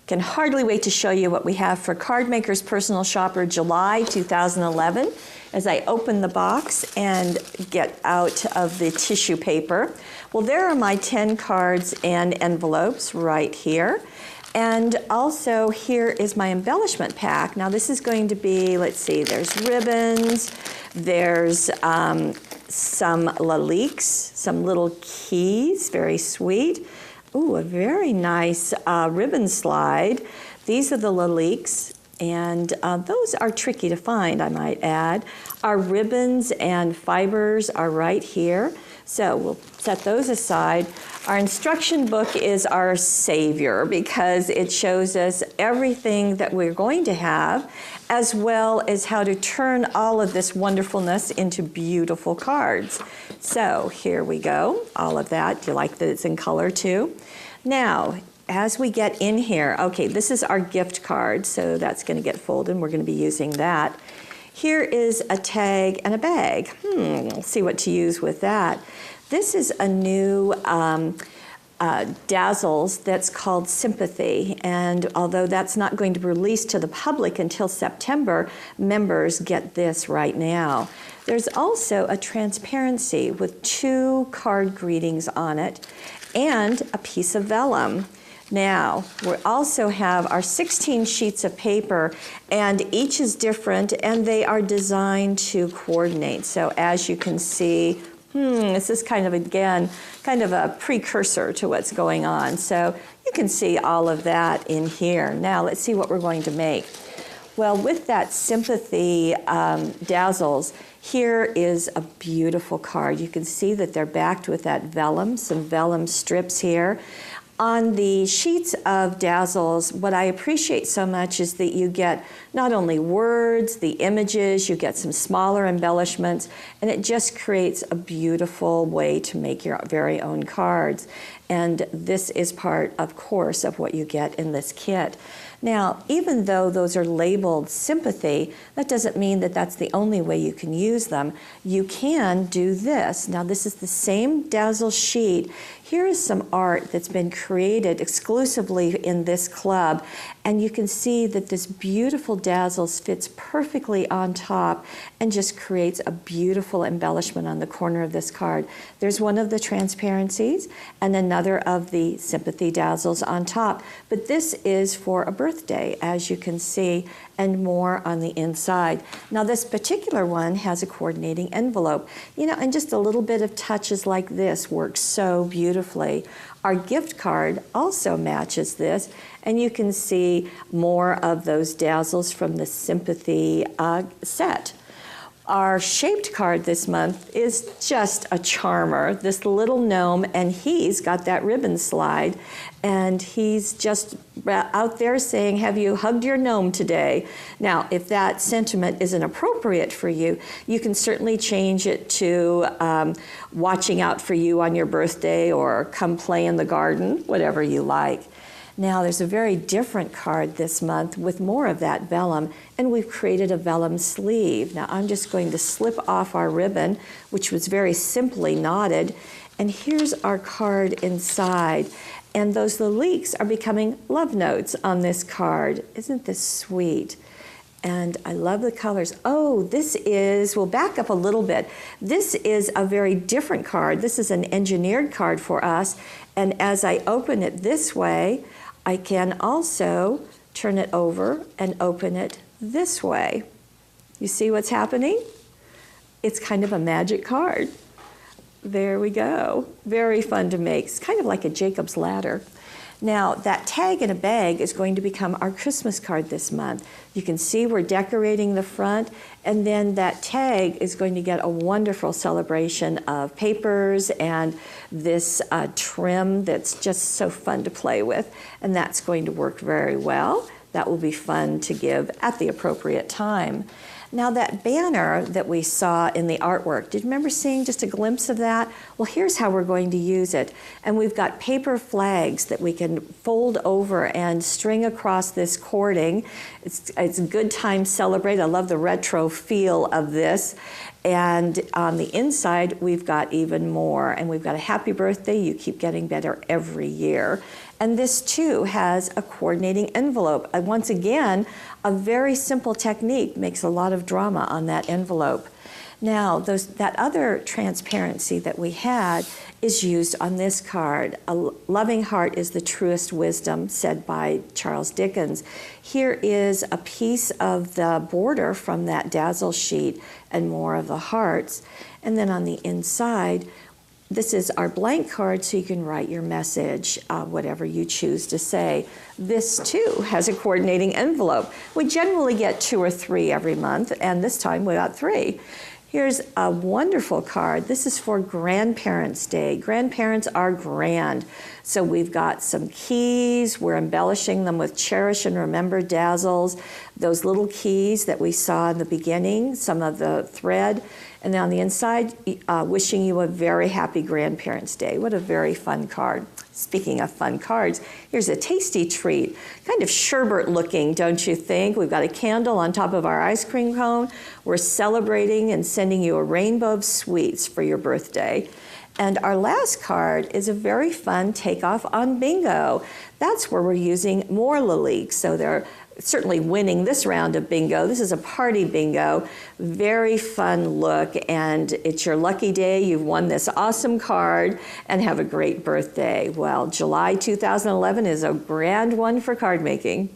Can hardly wait to show you what we have for Cardmaker's Personal Shopper July 2011 as I open the box and get out of the tissue paper. Well, there are my 10 cards and envelopes right here. And also here is my embellishment pack. Now this is going to be, let's see, there's ribbons, there's some laliques, some little keys, very sweet. Ooh, a very nice ribbon slide. These are the laliques, and those are tricky to find, I might add. Our ribbons and fibers are right here, so we'll set those aside. Our instruction book is our savior because it shows us everything that we're going to have, as well as how to turn all of this wonderfulness into beautiful cards. So here we go, all of that. Do you like that it's in color too? Now, as we get in here, okay, this is our gift card, so that's going to get folded. We're going to be using that. Here is a tag and a bag. We'll see what to use with that. This is a new Dazzles that's called Sympathy, and although that's not going to be released to the public until September, members get this right now. There's also a transparency with 2 card greetings on it and a piece of vellum. Now, we also have our 16 sheets of paper, and each is different, and they are designed to coordinate. So as you can see, this is kind of, again, kind of a precursor to what's going on. So you can see all of that in here. Now, let's see what we're going to make. Well, with that Sympathy Dazzles, here is a beautiful card. You can see that they're backed with that vellum, some vellum strips here. On the sheets of Dazzles, what I appreciate so much is that you get not only words, the images, you get some smaller embellishments, and it just creates a beautiful way to make your very own cards. And this is part, of course, of what you get in this kit. Now, even though those are labeled Sympathy, that doesn't mean that that's the only way you can use them. You can do this. Now, this is the same Dazzle sheet. Here is some art that's been created exclusively in this club, and you can see that this beautiful Dazzles fits perfectly on top and just creates a beautiful embellishment on the corner of this card. There's one of the transparencies and another of the Sympathy Dazzles on top, but this is for a birthday, as you can see, and more on the inside. Now, this particular one has a coordinating envelope, you know, and just a little bit of touches like this works so beautifully. Our gift card also matches this, and you can see more of those Dazzles from the Sympathy set. Our shaped card this month is just a charmer, this little gnome, and he's got that ribbon slide, and he's just out there saying, have you hugged your gnome today? Now, if that sentiment isn't appropriate for you, you can certainly change it to watching out for you on your birthday or come play in the garden, whatever you like. Now, there's a very different card this month with more of that vellum, and we've created a vellum sleeve. Now, I'm just going to slip off our ribbon, which was very simply knotted, and here's our card inside. And those laliques are becoming love notes on this card. Isn't this sweet? And I love the colors. Oh, this is, we'll back up a little bit. This is a very different card. This is an engineered card for us, and as I open it this way, I can also turn it over and open it this way. You see what's happening? It's kind of a magic card. There we go. Very fun to make. It's kind of like a Jacob's ladder. Now, that tag in a bag is going to become our Christmas card this month. You can see we're decorating the front, and then that tag is going to get a wonderful celebration of papers and this trim that's just so fun to play with, and that's going to work very well. That will be fun to give at the appropriate time. Now, that banner that we saw in the artwork, did you remember seeing just a glimpse of that? Well, here's how we're going to use it. And we've got paper flags that we can fold over and string across this cording. It's a good time to celebrate. I love the retro feel of this. And on the inside, we've got even more. And we've got a happy birthday, you keep getting better every year. And this too has a coordinating envelope. Once again, a very simple technique makes a lot of drama on that envelope. Now, that other transparency that we had is used on this card. A loving heart is the truest wisdom, said by Charles Dickens. Here is a piece of the border from that dazzle sheet and more of the hearts. And then on the inside, this is our blank card, so you can write your message, whatever you choose to say. This too has a coordinating envelope. We generally get 2 or 3 every month, and this time we got 3. Here's a wonderful card. This is for Grandparents' Day. Grandparents are grand. So we've got some keys. We're embellishing them with Cherish and Remember dazzles. Those little keys that we saw in the beginning, some of the thread. And then on the inside, wishing you a very happy Grandparents' Day. What a very fun card. Speaking of fun cards, here's a tasty treat. Kind of sherbet looking, don't you think? We've got a candle on top of our ice cream cone. We're celebrating and sending you a rainbow of sweets for your birthday. And our last card is a very fun takeoff on bingo. That's where we're using more Lalique. So they're certainly winning this round of bingo. This is a party bingo. Very fun look, and it's your lucky day. You've won this awesome card, and have a great birthday. Well, July 2011 is a grand one for card making.